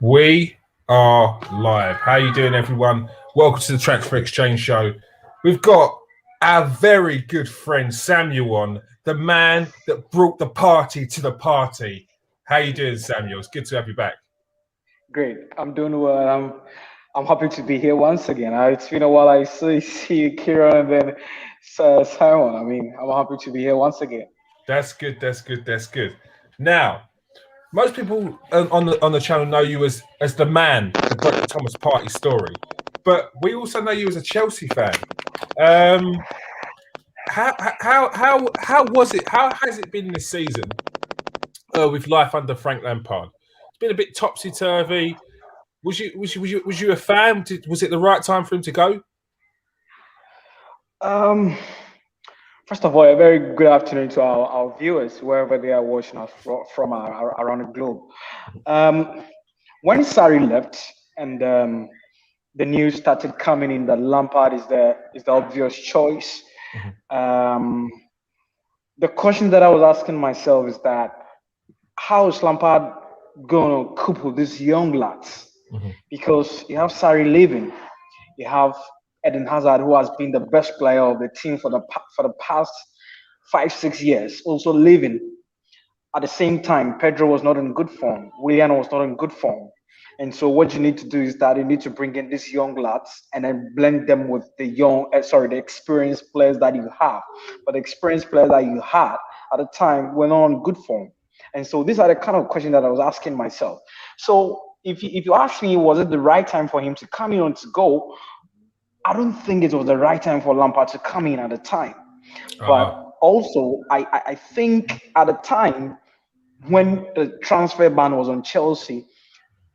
We are live. How you doing, everyone? Welcome to the Transfer Exchange Show. We've got our very good friend Samuel on, the man that brought the party to the party. How you doing, Samuel? It's good to have you back. Great. I'm doing well. I'm happy to be here once again. It's been a while. I see Kieran and then Simon. I'm happy to be here once again. That's good. That's good. That's good. Now, most people on the channel know you as the man that broke the Thomas Partey story, but we also know you as a Chelsea fan. Um, how was it? How has it been this season with life under Frank Lampard? It's been a bit topsy turvy. Was you a fan? Was it the right time for him to go? Um, First of all, a very good afternoon to our viewers wherever they are watching us from around the globe. Um, when Sarri left and the news started coming in that Lampard is the obvious choice. Um, the question that I was asking myself is that how is Lampard going to cope with these young lads? Mm-hmm. Because you have Sarri leaving, you have Eden Hazard, who has been the best player of the team for the past 5 6 years, also leaving. At the same time, Pedro was not in good form. Willian was not in good form. And so what you need to do is that you need to bring in these young lads and then blend them with the experienced players that you have. But the experienced players that you had at the time were not on good form. And so these are the kind of questions that I was asking myself. So if you ask me, was it the right time for him to come in or to go? I don't think it was the right time for Lampard to come in at the time. But also, I think at the time when the transfer ban was on Chelsea,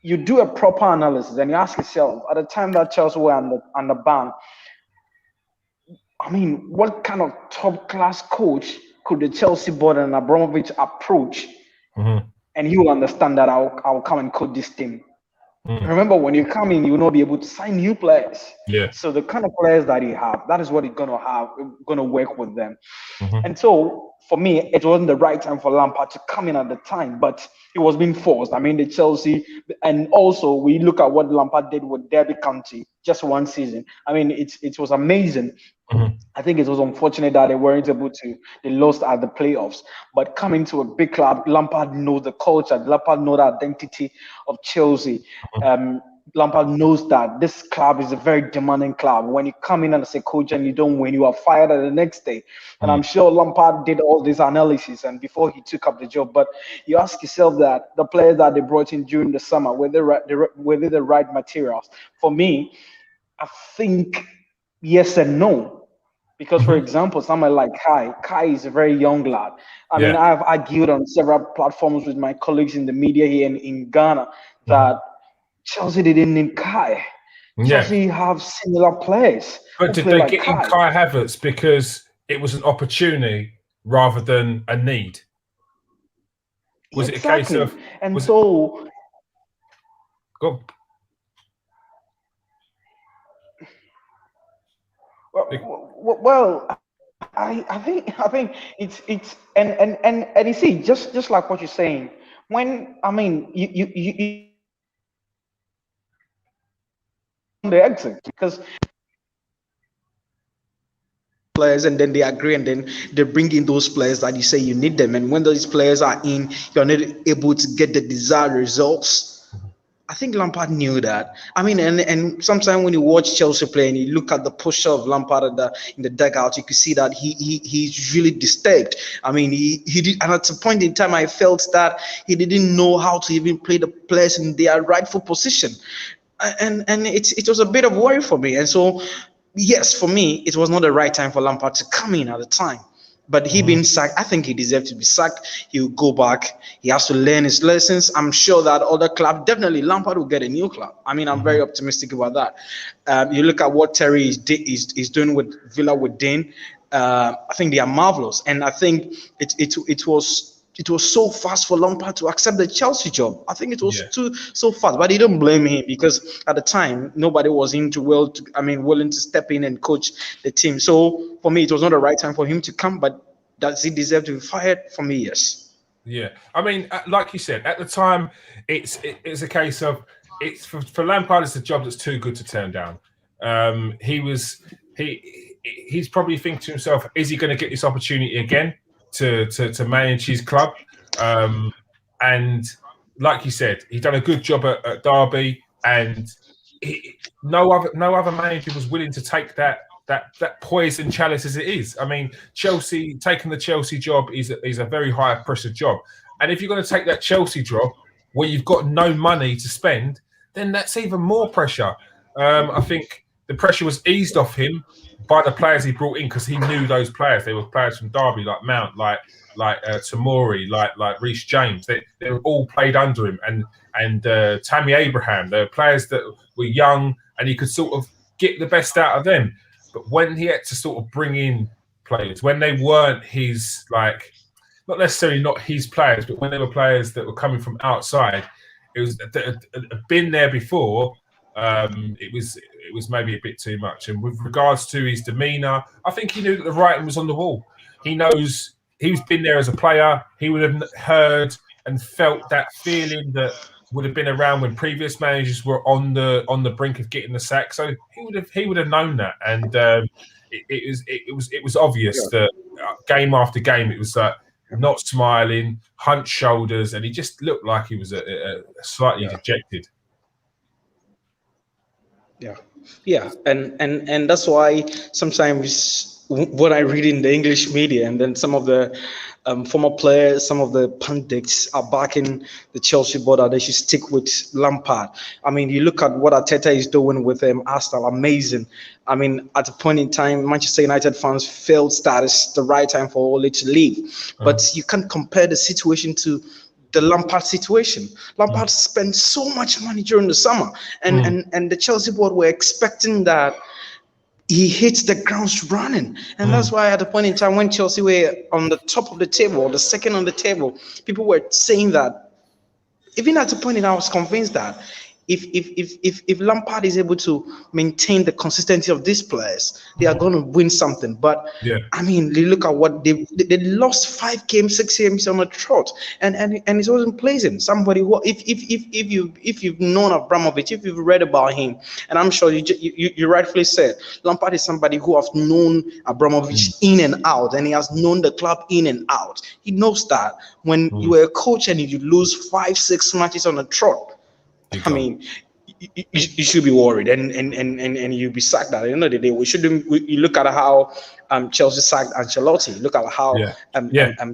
you do a proper analysis and you ask yourself, at the time that Chelsea were on the ban, what kind of top class coach could the Chelsea board and Abramovich approach? Mm-hmm. And he will understand that I'll come and coach this team. Remember, when you come in, you will not be able to sign new players. Yeah. So the kind of players that he have, that is what he's gonna have. Gonna work with them. Mm-hmm. And so for me, it wasn't the right time for Lampard to come in at the time, but it was being forced. The Chelsea, and also we look at what Lampard did with Derby County just one season. It was amazing. Mm-hmm. I think it was unfortunate that they lost at the playoffs. But coming to a big club, Lampard knows the culture, Lampard knows the identity of Chelsea. Lampard knows that this club is a very demanding club. When you come in as a coach and you don't win, you are fired the next day. And I'm sure Lampard did all this analysis and before he took up the job. But you ask yourself that the players that they brought in during the summer, were they the right materials? For me, I think yes and no. Because, for example, someone like Kai is a very young lad. Yeah. I've argued on several platforms with my colleagues in the media here in Ghana that Chelsea didn't need Kai. Yeah. Chelsea have similar players. But did they get in Kai Havertz because it was an opportunity rather than a need? Was it a case of and so go? Well, I think it's and you see just like what you're saying. When you the exit because players and then they agree and then they bring in those players that you say you need them, and when those players are in, you're not able to get the desired results. I think Lampard knew that. And sometimes when you watch Chelsea play and you look at the posture of Lampard in the dugout, you can see that he's really disturbed. He did, and at a point in time, I felt that he didn't know how to even play the players in their rightful position, and it was a bit of worry for me. And so, yes, for me, it was not the right time for Lampard to come in at the time. But he being sacked, I think he deserves to be sacked. He'll go back. He has to learn his lessons. I'm sure that other club, definitely Lampard will get a new club. I'm very optimistic about that. You look at what Terry is doing with Villa with Dane. I think they are marvelous, and I think it was so fast for Lampard to accept the Chelsea job. I think it was so fast, but he don't blame him because at the time nobody was willing to step in and coach the team. So for me, it was not the right time for him to come. But does he deserve to be fired? For me, yes. Yeah, I mean, like you said, at the time, it's a case of it's for Lampard. It's a job that's too good to turn down. He was he's probably thinking to himself, is he going to get this opportunity again to manage his club? And like you said, he's done a good job at Derby, and no other manager was willing to take that poison chalice as it is. I mean, Chelsea taking the Chelsea job is a very high pressure job, and if you're going to take that Chelsea job where you've got no money to spend, then that's even more pressure. I think the pressure was eased off him by the players he brought in because he knew those players. They were players from Derby, like Mount, like Tamori, like Reece James. They were all played under him, and Tammy Abraham. They were players that were young, and he could sort of get the best out of them. But when he had to sort of bring in players, when they weren't his, like, not necessarily not his players, but when they were players that were coming from outside, it was that had been there before. It was maybe a bit too much. And with regards to his demeanour, I think he knew that the writing was on the wall. He knows he's been there as a player. He would have heard and felt that feeling that would have been around when previous managers were on the brink of getting the sack. So he would have known that, and it was obvious that game after game it was not smiling, hunched shoulders, and he just looked like he was slightly dejected. Yeah, and that's why sometimes what I read in the English media, and then some of the former players, some of the pundits are backing the Chelsea board that they should stick with Lampard. I mean, you look at what Arteta is doing with Arsenal, amazing. I mean, at a point in time, Manchester United fans felt that it's the right time for Ole to leave. But you can't compare the situation to the Lampard situation. Lampard spent so much money during the summer, and the Chelsea board were expecting that he hits the ground running. And that's why at the point in time when Chelsea were on the top of the table, or the second on the table, people were saying that, even at the point in time I was convinced that if Lampard is able to maintain the consistency of these players, they are going to win something. But I mean, you look at what they lost 5 games, 6 games on a trot, and it wasn't pleasant. Somebody who, if you've known Abramovich, if you've read about him, and I'm sure you rightfully said, Lampard is somebody who has known Abramovich in and out, and he has known the club in and out. He knows that when you are a coach and you lose 5, 6 matches on a trot, I mean, you should be worried, and you'll be sacked at the end of the day. You look at how Chelsea sacked Ancelotti. Look at how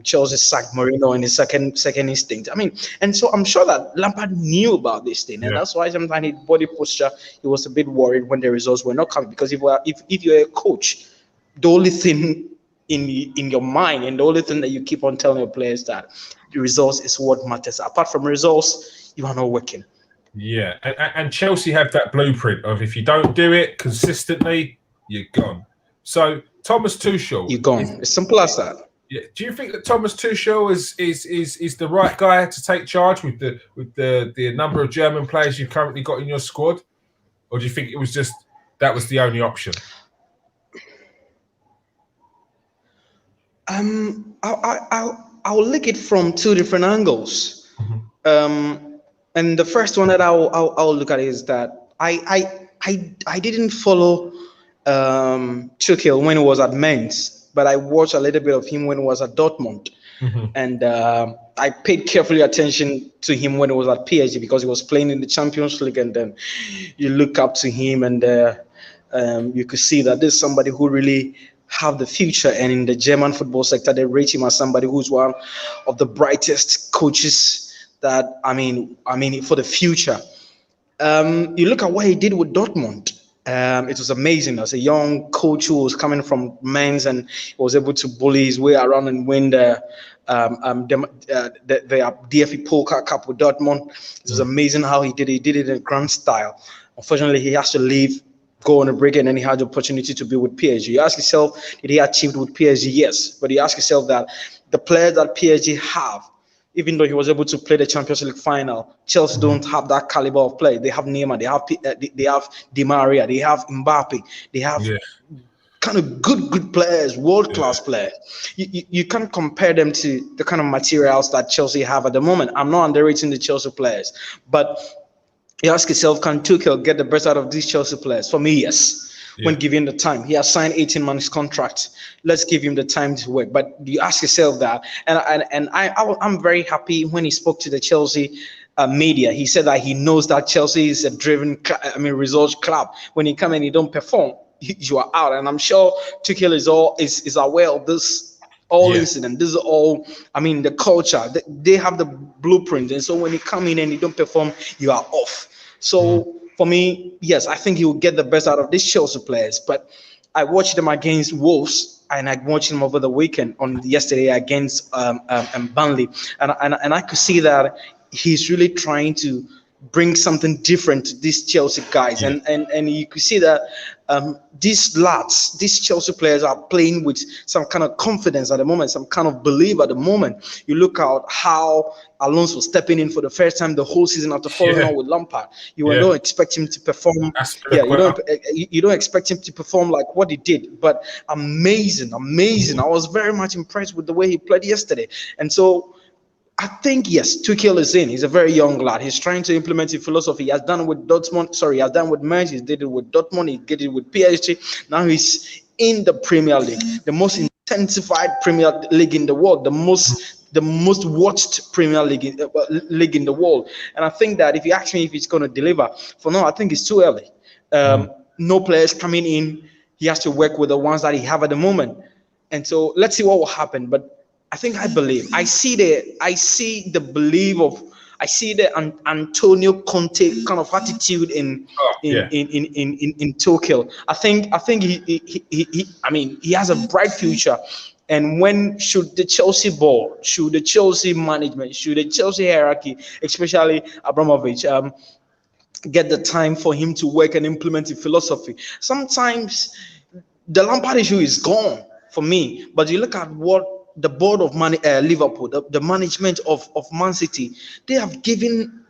Chelsea sacked Mourinho in his second instinct. I mean, and so I'm sure that Lampard knew about this thing, and that's why sometimes his body posture, he was a bit worried when the results were not coming. Because if you're a coach, the only thing in your mind, and the only thing that you keep on telling your players, that the results is what matters. Apart from results, you are not working. Yeah, and Chelsea have that blueprint of, if you don't do it consistently, you're gone. So Thomas Tuchel, you're gone. It's simple as that. Yeah. Do you think that Thomas Tuchel is the right guy to take charge with the number of German players you've currently got in your squad, or do you think it was just that was the only option? I'll look it from 2 different angles. And the first one that I'll look at is that I didn't follow Tuchel when he was at Mainz, but I watched a little bit of him when he was at Dortmund, and I paid carefully attention to him when he was at PSG, because he was playing in the Champions League, and then you look up to him, and you could see that there's somebody who really have the future, and in the German football sector they rate him as somebody who's one of the brightest coaches that I mean for the future. You look at what he did with Dortmund. It was amazing. As a young coach who was coming from Mainz, and he was able to bully his way around and win the DFB Pokal Cup with Dortmund. It was amazing how he did it. He did it in grand style. Unfortunately, he has to leave, go on a break, and then he had the opportunity to be with PSG. You ask yourself, did he achieve with PSG? Yes. But you ask yourself that the players that PSG have, even though he was able to play the Champions League final, Chelsea don't have that caliber of play. They have Neymar, they have Di Maria, they have Mbappe, they have kind of good players, world class players. You can't compare them to the kind of materials that Chelsea have at the moment. I'm not underrating the Chelsea players, but you ask yourself, can Tuchel get the best out of these Chelsea players? For me, yes. When given the time, he has signed 18 months contract. Let's give him the time to work. But you ask yourself that, and I'm very happy when he spoke to the Chelsea media. He said that he knows that Chelsea is a results club. When you come and you don't perform, you are out. And I'm sure Tuchel is aware of this incident. This is all, the culture. They have the blueprint. And so when you come in and you don't perform, you are off. So for me, yes, I think he will get the best out of these Chelsea players. But I watched them against Wolves, and I watched them over the weekend on yesterday against Burnley, and I could see that he's really trying to bring something different to these Chelsea guys, and you could see that these Chelsea players are playing with some kind of confidence at the moment, some kind of belief at the moment. You look at how Alonso stepping in for the first time the whole season after falling out with Lampard. You don't expect him to perform. You don't expect him to perform like what he did, but amazing. I was very much impressed with the way he played yesterday, and so I think, yes, Tuchel is in. He's a very young lad. He's trying to implement his philosophy. He has done it with Dortmund. He has done it with Mainz. He did it with Dortmund. He did it with PSG. Now he's in the Premier League, the most intensified Premier League in the world, the most watched Premier League in the world. And I think that if you ask me if he's going to deliver, for now, I think it's too early. No players coming in. He has to work with the ones that he have at the moment. And so let's see what will happen. But I believe. I see the Antonio Conte kind of attitude in Tuchel. I think he has a bright future. And when should the Chelsea board, should the Chelsea management, should the Chelsea hierarchy, especially Abramovich, get the time for him to work and implement his philosophy? Sometimes the Lampard issue is gone for me, but you look at what the board of Liverpool, the management of Man City, they have given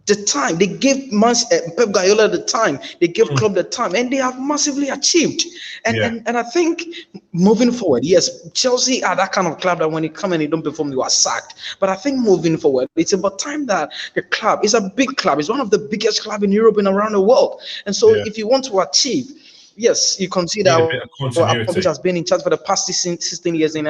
the time. They gave Pep Guardiola the time. They gave Klopp the time, and they have massively achieved. And I think moving forward, yes, Chelsea are that kind of club that when you come and you don't perform, you are sacked. But I think moving forward, it's about time that the club is a big club. It's one of the biggest clubs in Europe and around the world. And so if you want to achieve, yes, you consider Abramovich has been in charge for the past 16 years, and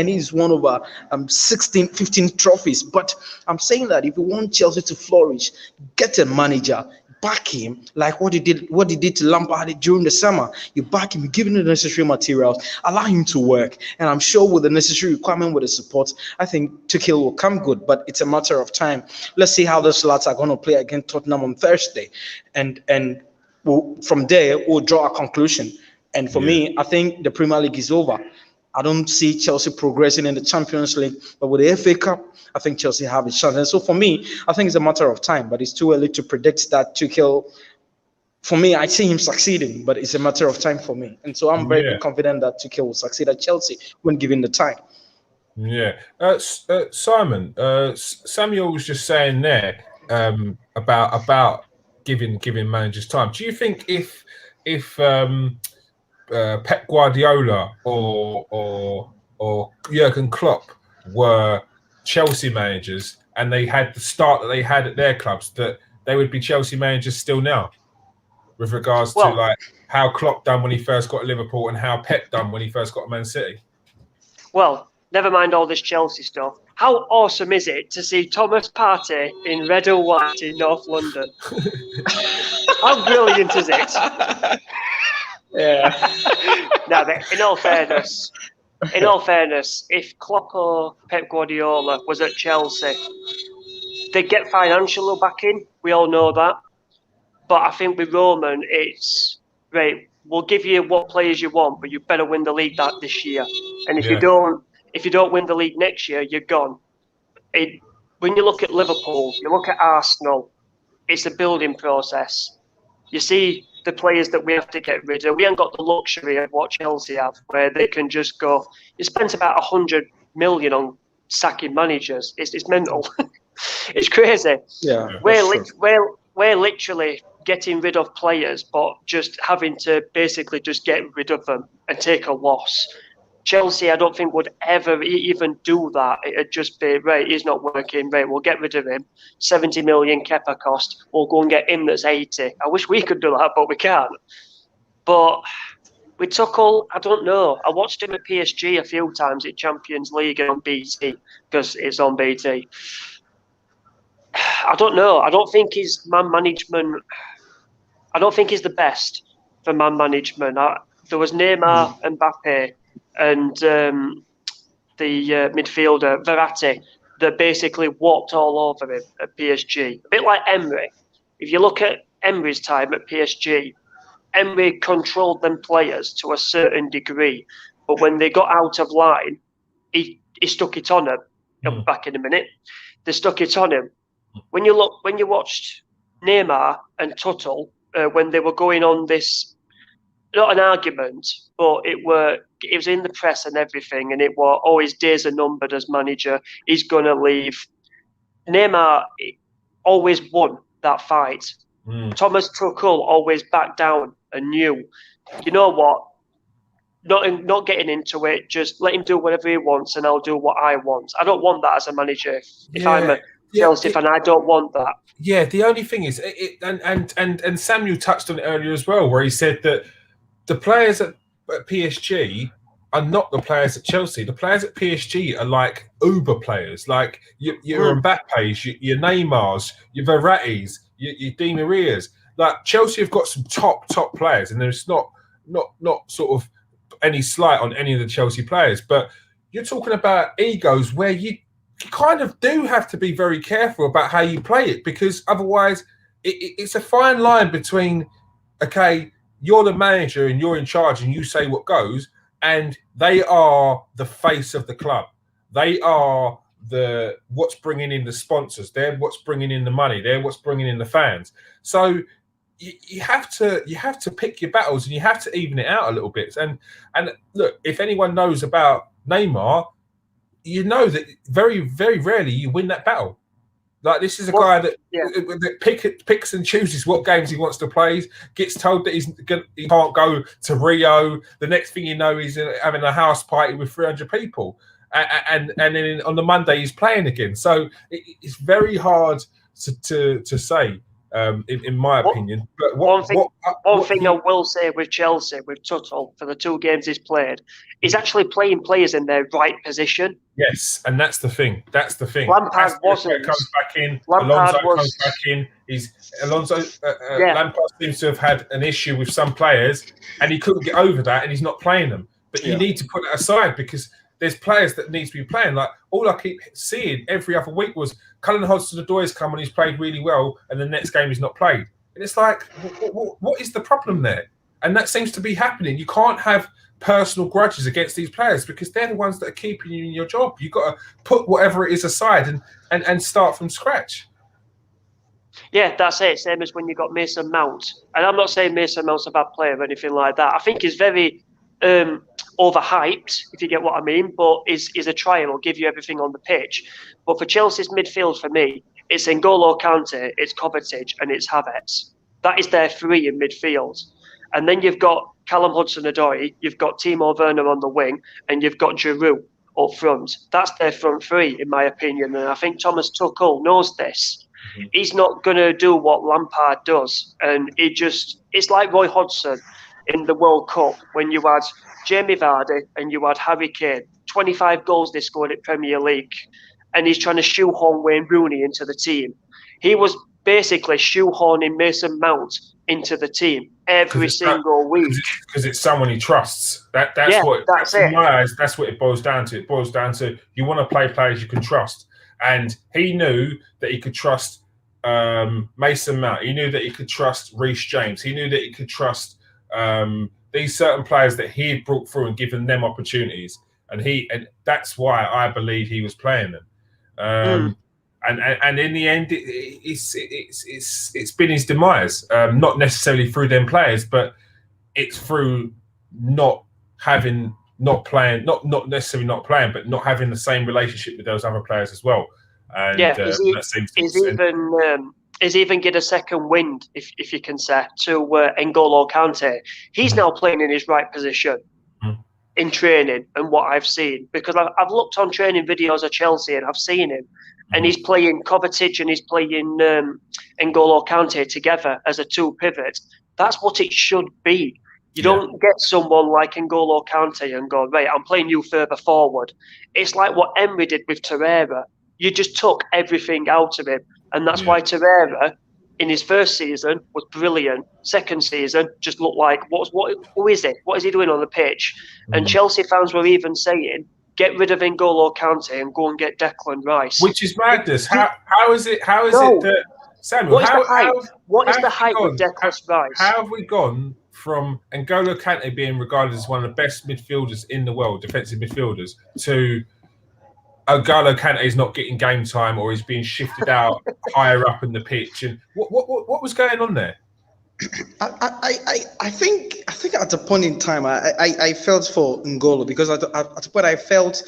he's won over 15 trophies. But I'm saying that if you want Chelsea to flourish, get a manager, back him like what he did to Lampard during the summer. You back him, you give him the necessary materials, allow him to work, and I'm sure with the necessary requirement, with the support, I think Tuchel will come good. But it's a matter of time. Let's see how those lads are going to play against Tottenham on Thursday, and from there we'll draw a conclusion. And for me, I think the Premier League is over. I don't see Chelsea progressing in the Champions League, but with the FA Cup, I think Chelsea have a chance. And so for me, I think it's a matter of time, but it's too early to predict that Tuchel. For me, I see him succeeding, but it's a matter of time for me. And so I'm very confident that Tuchel will succeed at Chelsea when given the time. Yeah. Simon, Samuel was just saying there about giving managers time. Do you think if Pep Guardiola or Jurgen Klopp were Chelsea managers and they had the start that they had at their clubs, that they would be Chelsea managers still now, with regards to like how Klopp done when he first got to Liverpool and how Pep done when he first got to Man City? Well, never mind all this Chelsea stuff. How awesome is it to see Thomas Partey in red and white in North London? How brilliant is it? Yeah. No, but in all fairness, if Klopp or Pep Guardiola was at Chelsea, they'd get financial backing. We all know that. But I think with Roman, it's right. We'll give you what players you want, but you better win the league this year. And if you don't win the league next year, you're gone. When you look at Liverpool, you look at Arsenal, it's a building process. You see the players that we have to get rid of. We haven't got the luxury of what Chelsea have, where they can just go. You spent about 100 million on sacking managers. It's mental. It's crazy. Yeah, we're literally getting rid of players, but just having to basically just get rid of them and take a loss. Chelsea, I don't think would ever even do that. It'd just be, right, he's not working, right, we'll get rid of him. 70 million Kepa cost, we'll go and get him that's 80. I wish we could do that, but we can't. But with Tuchel, I don't know. I watched him at PSG a few times in Champions League and on BT, because it's on BT. I don't know. I don't think his man management, I don't think he's the best for man management. There was Neymar, Mbappe, and the midfielder Verratti that basically walked all over him at PSG. A bit like Emery. If you look at Emery's time at PSG, Emery controlled them players to a certain degree, but when they got out of line, he stuck it on them. I'll be back in a minute. They stuck it on him. When you watched Neymar and Tuchel when they were going on this, not an argument, but it was in the press and everything, and it was, his days are numbered as manager. He's gonna leave. Neymar always won that fight. Thomas Tuchel always backed down and knew, you know what? Not getting into it. Just let him do whatever he wants, and I'll do what I want. I don't want that as a manager. If I'm a Chelsea fan, I don't want that. Yeah, the only thing is, and Samuel touched on it earlier as well, where he said that the players at PSG are not the players at Chelsea. The players at PSG are like Uber players, like your Mbappe's, your Neymars, your Verrattis, your Di Marias. Like Chelsea have got some top players, and there's not sort of any slight on any of the Chelsea players, but you're talking about egos where you kind of do have to be very careful about how you play it, because otherwise it's a fine line between, okay, you're the manager and you're in charge and you say what goes, and they are the face of the club. They are what's bringing in the sponsors. They're what's bringing in the money. They're what's bringing in the fans. So you have to pick your battles, and you have to even it out a little bit. And look, if anyone knows about Neymar, you know that very, very rarely you win that battle. Like, this is a guy that picks and chooses what games he wants to play. Gets told that he can't go to Rio. The next thing you know, he's having a house party with 300 people, and then on the Monday he's playing again. So it's very hard to say, in my opinion. But one thing I will say with Chelsea, with Tuchel, for the 2 games he's played, he's actually playing players in their right position. Yes, and that's the thing. Lampard wasn't. Comes back in. Lampard comes back in. Lampard seems to have had an issue with some players, and he couldn't get over that, and he's not playing them. But you need to put it aside, because there's players that need to be playing. Like, all I keep seeing every other week was Cullen Hudson-Odoi come and he's played really well, and the next game he's not played. And it's like, what is the problem there? And that seems to be happening. You can't have personal grudges against these players, because they're the ones that are keeping you in your job. You've got to put whatever it is aside and start from scratch. Yeah, that's it. Same as when you got Mason Mount. And I'm not saying Mason Mount's a bad player or anything like that. I think he's very overhyped, if you get what I mean, but is a trial. Will give you everything on the pitch. But for Chelsea's midfield, for me, it's N'Golo Kante, it's Kovacic, and it's Havertz. That is their 3 in midfield. And then you've got Callum Hudson-Odoi, you've got Timo Werner on the wing, and you've got Giroud up front. That's their front 3, in my opinion. And I think Thomas Tuchel knows this. Mm-hmm. He's not going to do what Lampard does. And it's like Roy Hodgson in the World Cup, when you had Jamie Vardy and you had Harry Kane. 25 goals they scored at Premier League. And he's trying to shoehorn Wayne Rooney into the team. He was basically shoehorning Mason Mount into the team every single week, because it's someone he trusts. That's in my eyes, that's what it boils down to. It boils down to, you want to play players you can trust, and he knew that he could trust Mason Mount. He knew that he could trust Reece James. He knew that he could trust these certain players that he had brought through and given them opportunities, and that's why I believe he was playing them. And in the end, it's been his demise. Not necessarily through them players, but it's through not necessarily not playing, but not having the same relationship with those other players as well. And has even get a second wind, if you can say, to N'Golo Kante. He's now playing in his right position in training and what I've seen, because I've looked on training videos of Chelsea and I've seen him, and he's playing Kovacic and he's playing N'Golo Kante together as a two pivot. That's what it should be. You don't get someone like N'Golo Kante and go, right, I'm playing you further forward. It's like what Emery did with Torreira. You just took everything out of him. And that's why Torreira, in his first season, was brilliant. Second season, just looked like, who is it? What is he doing on the pitch? And Chelsea fans were even saying, get rid of N'Golo Kante and go and get Declan Rice. Which is madness. How is it that, Samuel, what is the hype with Declan Rice? How have we gone from N'Golo Kante being regarded as one of the best midfielders in the world, defensive midfielders, to N'Golo Kante is not getting game time, or he's being shifted out higher up in the pitch? And what was going on there? I think at a point in time I felt for N'Golo, because at a point I felt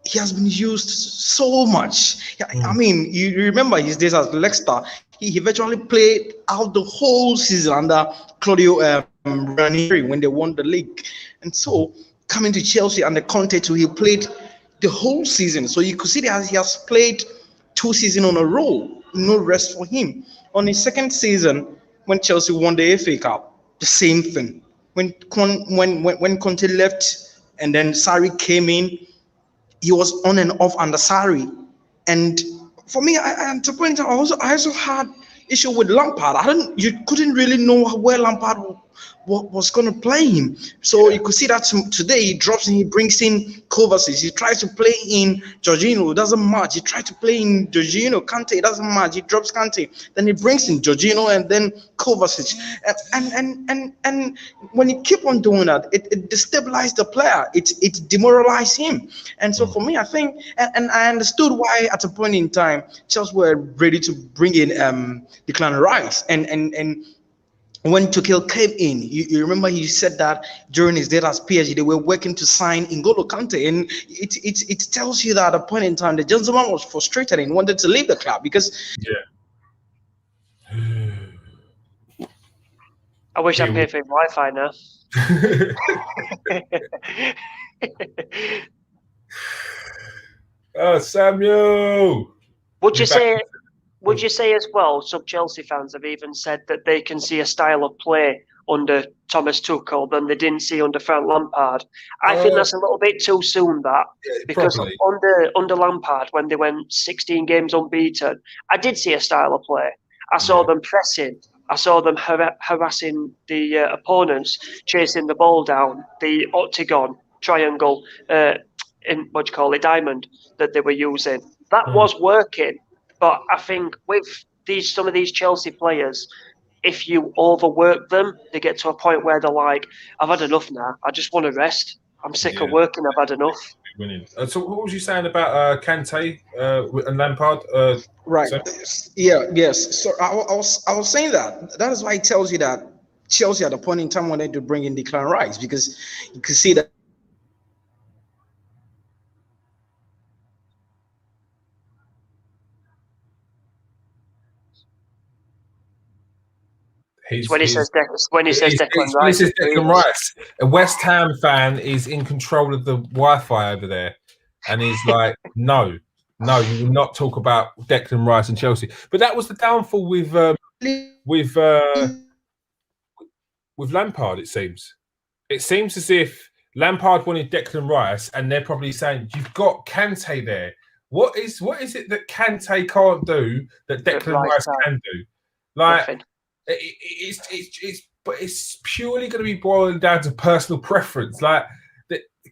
he has been used so much. I mean, you remember his days at Leicester. He virtually played out the whole season under Claudio Ranieri when they won the league. And so coming to Chelsea and the Conte too, he played the whole season. So you could see that he has played 2 seasons on a roll, no rest for him. On his second season, when Chelsea won the FA Cup, the same thing. When Conte left and then Sarri came in, he was on and off under Sarri. And for me, at the point, I also had issue with Lampard. You couldn't really know where Lampard was going to play him. So you could see that today he drops and he brings in Kovacic. He tries to play in Jorginho, it doesn't match. He tries to play in Jorginho, Kante, it doesn't match. He drops Kante, then he brings in Jorginho and then Kovacic. And when you keep on doing that, it destabilizes the player. It demoralizes him. And so for me, I think, and I understood why at a point in time Chelsea were ready to bring in Declan Rice and when Tuchel came in, you remember he said that during his days as PSG, they were working to sign N'Golo Kante, and it tells you that at a point in time the gentleman was frustrated and wanted to leave the club because. I wish I paid for his Wi-Fi now. Oh, Samuel! Would you say as well, some Chelsea fans have even said that they can see a style of play under Thomas Tuchel than they didn't see under Frank Lampard? I think that's a little bit too soon, because under Lampard, when they went 16 games unbeaten, I did see a style of play. I saw them pressing. I saw them harassing the opponents, chasing the ball down, the octagon, triangle, diamond that they were using. That was working. But I think with some of these Chelsea players, if you overwork them, they get to a point where they're like, I've had enough now. I just want to rest. I'm sick of working. I've had enough. So what was you saying about Kante and Lampard? Right. Yes. So I was saying that is why it tells you that Chelsea at a point in time wanted to bring in Declan Rice, because you could see that. When he says Declan Rice, a West Ham fan is in control of the Wi-Fi over there, and he's like, "No, you will not talk about Declan Rice and Chelsea." But that was the downfall with Lampard. It seems as if Lampard wanted Declan Rice, and they're probably saying, "You've got Kante there. What is it that Kante can't do that Declan Rice can do?" Like. Nothing. It's purely going to be boiling down to personal preference. Like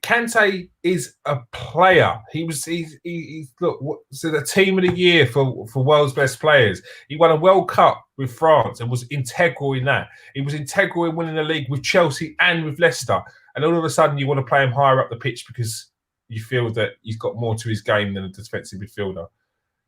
Kante is a player. He's the team of the year for world's best players. He won a World Cup with France and was integral in that. He was integral in winning the league with Chelsea and with Leicester. And all of a sudden, you want to play him higher up the pitch because you feel that he's got more to his game than a defensive midfielder.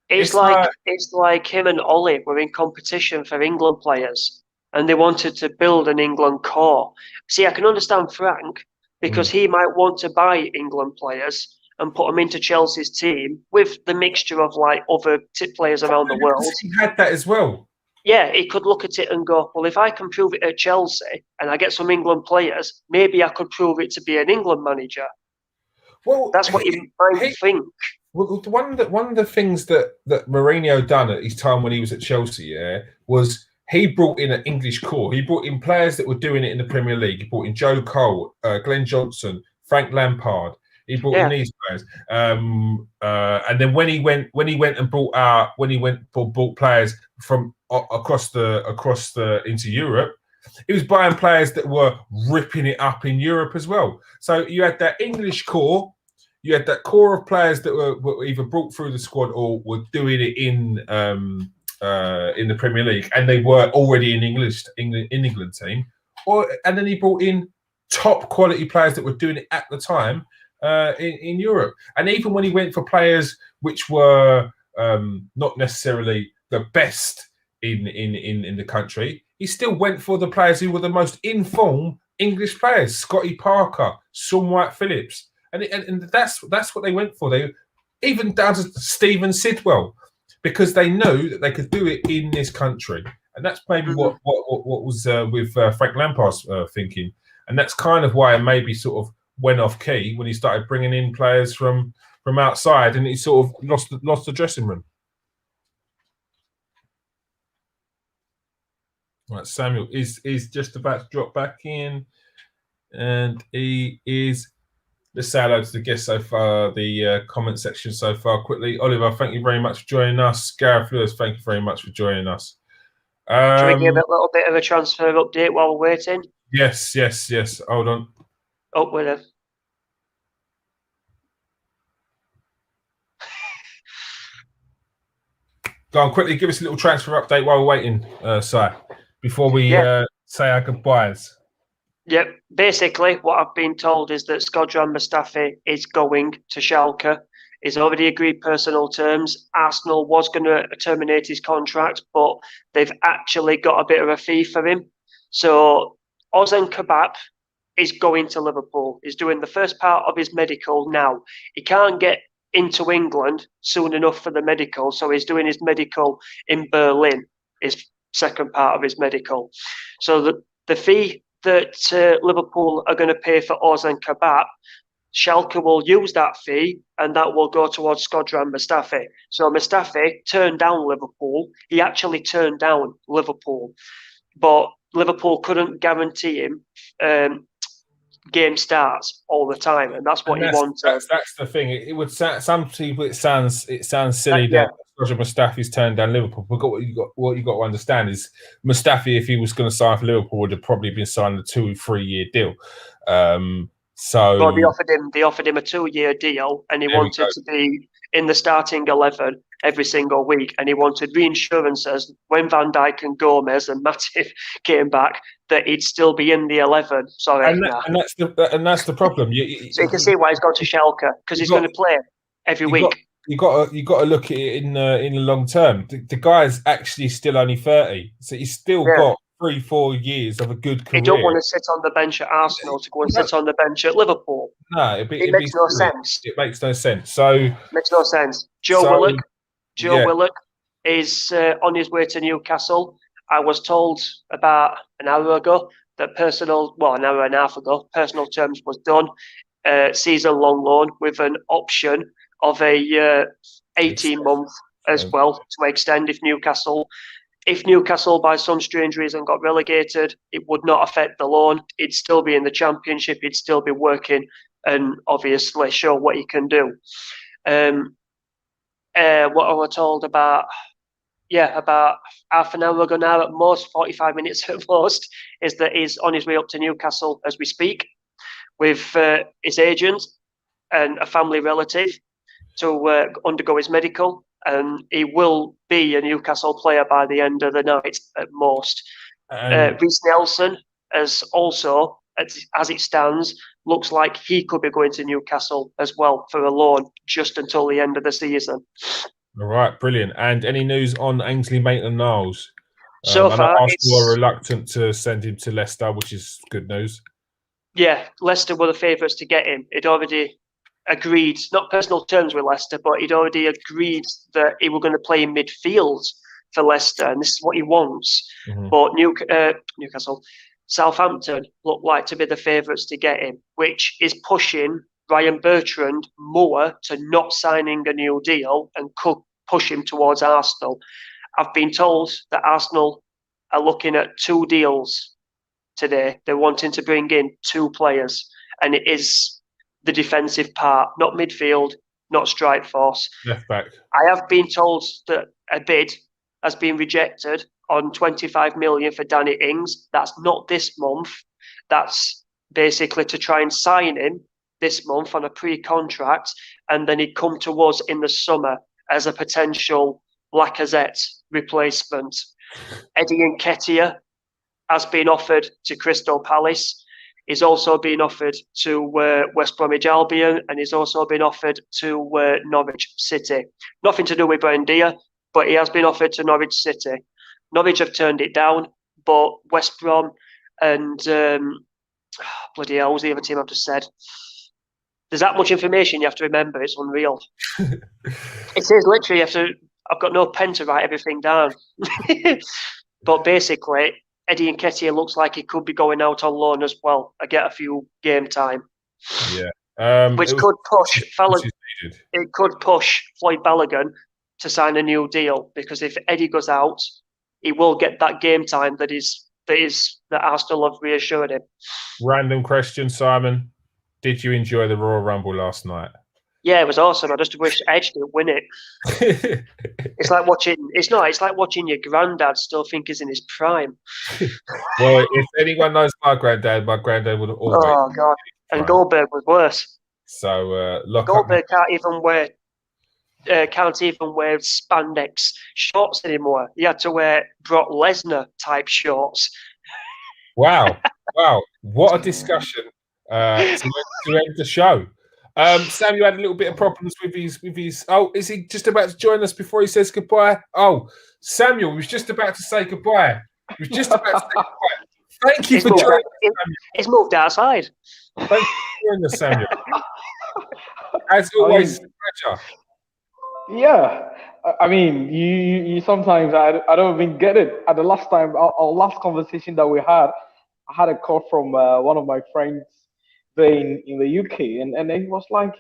It's like him and Ollie were in competition for England players, and they wanted to build an England core. See, I can understand Frank, because he might want to buy England players and put him into Chelsea's team with the mixture of like other players around the world. He had that as well. Yeah, he could look at it and go, well, if I can prove it at Chelsea and I get some England players, maybe I could prove it to be an England manager. Well, that's what you might think. Well, one of the things that Mourinho done at his time when he was at Chelsea, was he brought in an English core. He brought in players that were doing it in the Premier League. He brought in Joe Cole, Glenn Johnson, Frank Lampard. He brought in these players, and then when he went and brought players from across into Europe, he was buying players that were ripping it up in Europe as well. So you had that English core, you had that core of players that were either brought through the squad or were doing it in the Premier League, and they were already in England team, and then he brought in top quality players that were doing it at the time. In Europe, and even when he went for players which were not necessarily the best in the country, he still went for the players who were the most informed English players: Scotty Parker, Sean White-Phillips, and that's what they went for. They even down to Stephen Sidwell, because they knew that they could do it in this country, and that's maybe what was with Frank Lampard's thinking, and that's kind of why it maybe sort of went off key when he started bringing in players from outside, and he sort of lost the dressing room. Right, Samuel is just about to drop back in, and he is. Let's say hello to the guests so far, the comment section so far quickly. Oliver, thank you very much for joining us. Gareth Lewis, thank you very much for joining us. Should we give a little bit of a transfer update while we're waiting? Yes. Hold on. Oh, with it. Go on, quickly, give us a little transfer update while we're waiting, Si, before we say our goodbyes. Yep. Basically, what I've been told is that Shkodran Mustafi is going to Schalke. He's already agreed personal terms. Arsenal was going to terminate his contract, but they've actually got a bit of a fee for him. So Ozan Kabak is going to Liverpool. He's doing the first part of his medical now. He can't get into England soon enough for the medical, so he's doing his medical in Berlin, his second part of his medical. So the fee that Liverpool are going to pay for Ozan Kabak, Schalke will use that fee, and that will go towards Shkodran Mustafi. So Mustafi turned down Liverpool. He actually turned down Liverpool, but Liverpool couldn't guarantee him game starts all the time, and that's what he wanted. That's the thing. It would some people. It sounds silly that Mustafi's turned down Liverpool. But what you got to understand is Mustafi, if he was going to sign for Liverpool, would have probably been signing a 2-3 year deal. So well, they offered him a 2-year deal, and he wanted to be in the starting 11 every single week, and he wanted reinsurances when Van Dijk and Gomez and Matip came back that he'd still be in the 11. Sorry, and that's the problem. So you can see why he's gone to Schalke, because he's going to play every week. You got to look at it in the long term. The guy's actually still only 30, so he's still got 3-4 years of a good career. He don't want to sit on the bench at Arsenal to go and sit on the bench at Liverpool. No, it makes no sense. It makes no sense. Makes no sense. Joe Willock is on his way to Newcastle. I was told about an hour ago that an hour and a half ago, personal terms was done. Season-long loan with an option of a 18-month as well to extend if Newcastle by some strange reason got relegated. It would not affect the loan. He'd still be in the Championship. He'd still be working and obviously show what he can do. What I was told about half an hour ago now, at most 45 minutes at most, is that he's on his way up to Newcastle as we speak with his agent and a family relative to undergo his medical, and he will be a Newcastle player by the end of the night at most. Reece Nelson as it stands, looks like he could be going to Newcastle as well for a loan just until the end of the season. All right, brilliant. And any news on Ainsley Maitland-Niles? So far, Arsenal are reluctant to send him to Leicester, which is good news. Yeah, Leicester were the favourites to get him. He'd already agreed, not personal terms with Leicester, but he'd already agreed that he was going to play in midfield for Leicester, and this is what he wants. But Newcastle, Southampton look like to be the favourites to get him, which is pushing Ryan Bertrand more to not signing a new deal and could push him towards Arsenal. I've been told that Arsenal are looking at 2 deals today. They're wanting to bring in 2 players, and it is the defensive part, not midfield, not strike force. Left back. I have been told that a bid has been rejected on 25 million for Danny Ings. That's not this month. That's basically to try and sign him this month on a pre-contract, and then he'd come to us in the summer as a potential Lacazette replacement. Eddie Nketiah has been offered to Crystal Palace. He's also been offered to West Bromwich Albion, and he's also been offered to Norwich City. Nothing to do with Buendia, but he has been offered to Norwich City. Norwich have turned it down, but West Brom and bloody hell, what was the other team I've just said? There's that much information you have to remember. It's unreal. It says literally I've got no pen to write everything down. But basically, Eddie Nketiah looks like he could be going out on loan as well. I get a few game time. Yeah. Which could push it could push Floyd Balogun to sign a new deal, because if Eddie goes out, he will get that game time that Arsenal have reassured him. Random question, Simon. Did you enjoy the Royal Rumble last night? Yeah, it was awesome. I just wish Edge didn't win it. It's like watching your granddad still think he's in his prime. Well, if anyone knows my granddad would have always. Oh God! And Goldberg was worse. So Goldberg can't even wear spandex shorts anymore. He had to wear Brock Lesnar type shorts. Wow! What a discussion to end the show. Sam, you had a little bit of problems with his. Oh, is he just about to join us before he says goodbye? Oh, Samuel was just about to say goodbye. He was just about to say goodbye. Thank you for joining us. He's moved outside. Thank you for joining us, Samuel. As always, a pleasure. Yeah, I mean, you sometimes I don't even get it. At the last time, our last conversation that we had, I had a call from one of my friends there in the UK, and he was like,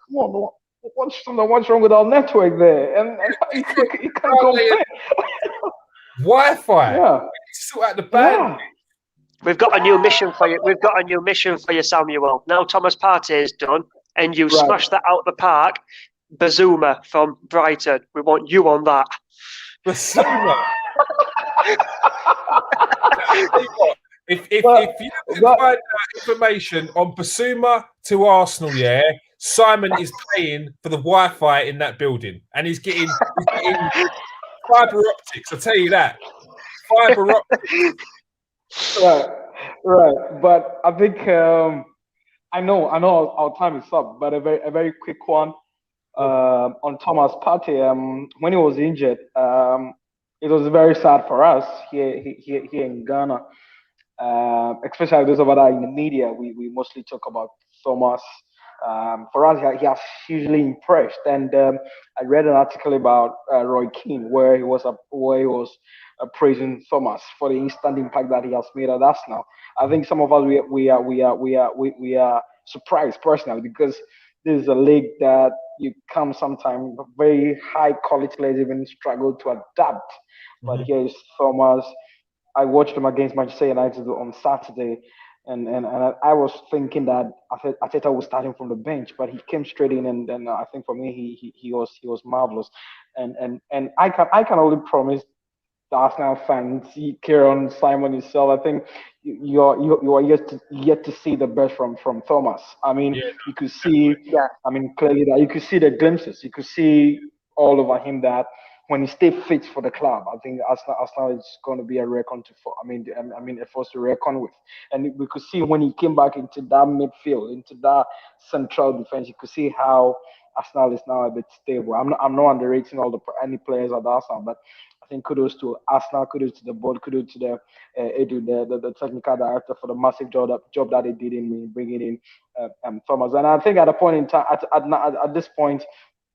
"Come on, what's wrong with our network there?" And you can't complain. Wi-Fi. Yeah. Sort out the band. Yeah. We've got a new mission for you. We've got a new mission for you, Samuel. Now Thomas Partey is done, and you smash that out the park. Bazuma from Brighton. We want you on that. Bazuma. If you can find information on Basuma to Arsenal, yeah, Simon is paying for the Wi-Fi in that building, and he's getting fiber optics. I'll tell you that, fiber optics. Right. But I think I know our time is up, but a very quick one on Thomas Partey. When he was injured, it was very sad for us here in Ghana. Especially those of us in the media, we mostly talk about Thomas. For us, he has hugely impressed. And I read an article about Roy Keane where he was praising Thomas for the instant impact that he has made at Arsenal. I think some of us we are surprised personally, because this is a league that you come sometimes very high quality players even struggle to adapt. But here is Thomas. I watched him against Manchester United on Saturday, and I was thinking that Arteta was starting from the bench, but he came straight in, and I think for me he was marvelous, and I can only promise the Arsenal fans, Kieran, Simon, yourself, I think you are yet to see the best from Thomas. I mean, you could see, I mean, clearly that you could see the glimpses, you could see all over him that when he stay fit for the club, I think Arsenal is going to be a a force to reckon with. And we could see when he came back into that midfield, into that central defense, you could see how Arsenal is now a bit stable. I'm not underrating any players at Arsenal, but I think kudos to Arsenal, kudos to the board, kudos to the Edu, the technical director for the massive job that they did in bringing in Thomas. And I think at a point in time, at this point,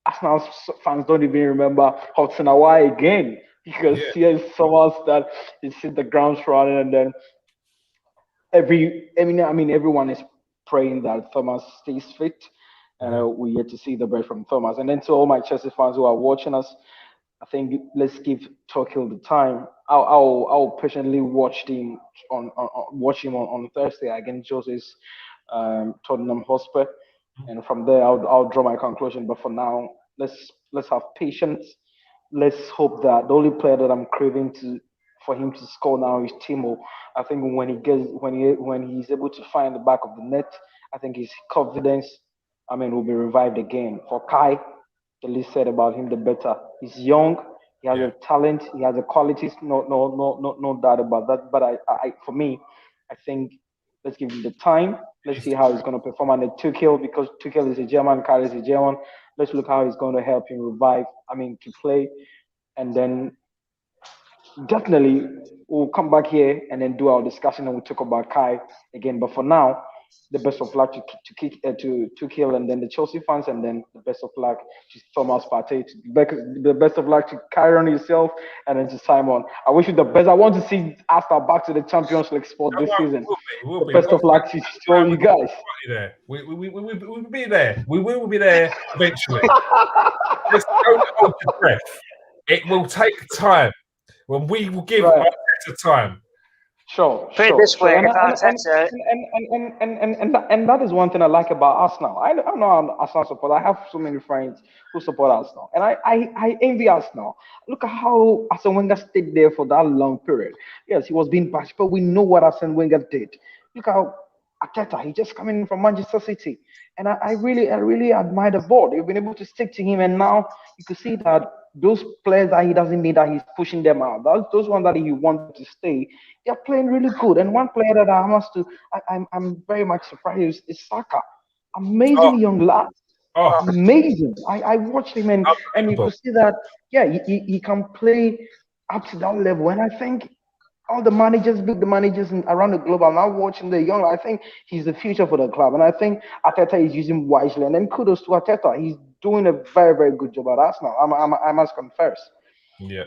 Arsenal fans don't even remember Hudson Awai again, because here's Thomas that is hit the ground running, and then everyone is praying that Thomas stays fit, and we get to see the best from Thomas. And then to all my Chelsea fans who are watching us, I think let's give Tuchel the time. I'll patiently watch him on Thursday against Jose's Tottenham Hotspur, and from there I'll draw my conclusion. But for now, let's have patience. Let's hope that the only player that I'm craving for him to score now is Timo. I think when he's able to find the back of the net, I think his confidence, will be revived again. For Kai, the least said about him, the better. He's young, he has a talent, he has the qualities, no doubt about that. But for me, I think let's give him the time. Let's see how he's going to perform under Tuchel, because Tuchel is a German, Kai is a German. Let's look how he's going to help him revive, to play. And then definitely we'll come back here and then do our discussion, and we'll talk about Kai again. But for now, the best of luck to Tuchel, and then the Chelsea fans, and then the best of luck to Thomas Partey, the best of luck to Kyron himself, and then to Simon. I wish you the best. I want to see Arsenal back to the Champions League spot this season. We'll be. Best of luck to all you guys. We'll be there. We will be there eventually. Just don't hold your breath. It will take time. When we will give Arteta time. Sure. Put it this way, and that is one thing I like about Arsenal. I know I'm an Arsenal supporter. I have so many friends who support Arsenal, and I envy Arsenal. Look at how Arsene Wenger stayed there for that long period. Yes, he was being bashed, but we know what Arsene Wenger did. Look how Arteta, he just coming in from Manchester City, and I really admire the board. They've been able to stick to him, and now you can see that those players that he doesn't need, that he's pushing them out. Those ones that he wants to stay, they're playing really good. And one player that I'm very much surprised is Saka. Amazing young lad. Amazing. I watched him, and you could see that he can play up to that level. And I think all the big managers around the globe are now watching the young. I think he's the future for the club, and I think Arteta is using wisely. And then kudos to Arteta. He's doing a very, very good job at Arsenal. I must confess. Yeah.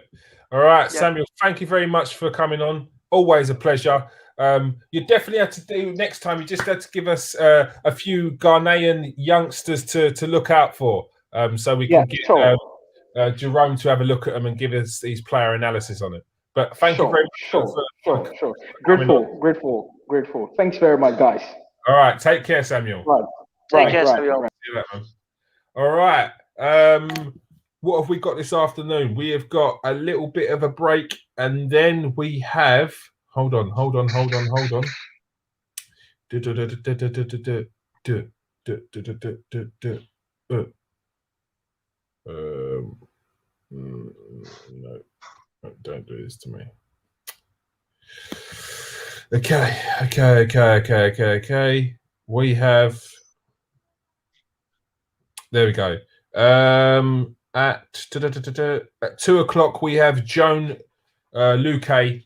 All right, Samuel. Thank you very much for coming on. Always a pleasure. You definitely had to do next time. You just had to give us a few Ghanaian youngsters to look out for, so we can get Jerome to have a look at them and give us these player analysis on it. But thank you very much. Sure. Grateful. Thanks very much, guys. All right. Take care, Samuel. Take care, Samuel. All right. What have we got this afternoon? We have got a little bit of a break, and then we have. Hold on. No. Don't do this to me. Okay. We have. There we go. At 2:00 we have Joan Luque.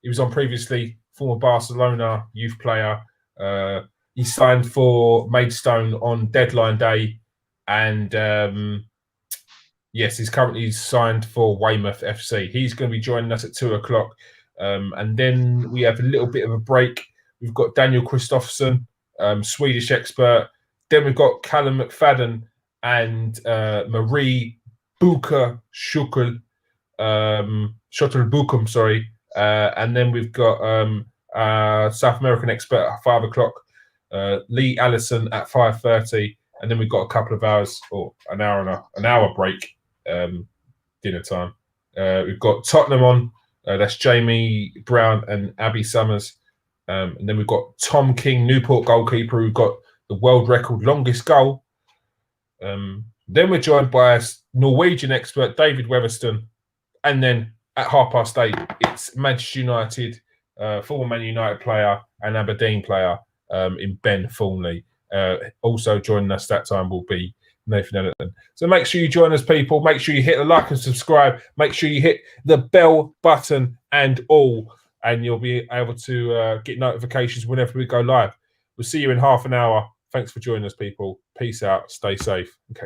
He was on previously, former Barcelona youth player. He signed for Maidstone on deadline day, and yes, he's currently signed for Weymouth FC. He's going to be joining us at 2:00, and then we have a little bit of a break. We've got Daniel Christopherson, Swedish expert. Then we've got Callum McFadden and Marie Buka Schottelbukum, sorry. And then we've got South American expert at 5:00, Lee Allison at 5:30, and then we've got a couple of hours or an hour break, dinner time. We've got Tottenham on. That's Jamie Brown and Abby Summers. And then we've got Tom King, Newport goalkeeper, who got the world record longest goal. Then we're joined by Norwegian expert David Weatherston, and then at 8:30 it's Manchester United, former Man United player and Aberdeen player in Ben Thornley. Also joining us that time will be Nathan Ellington. So make sure you join us, people. Make sure you hit the like and subscribe. Make sure you hit the bell button and all, and you'll be able to get notifications whenever we go live. We'll see you in half an hour. Thanks for joining us, people. Peace out. Stay safe. And catch you.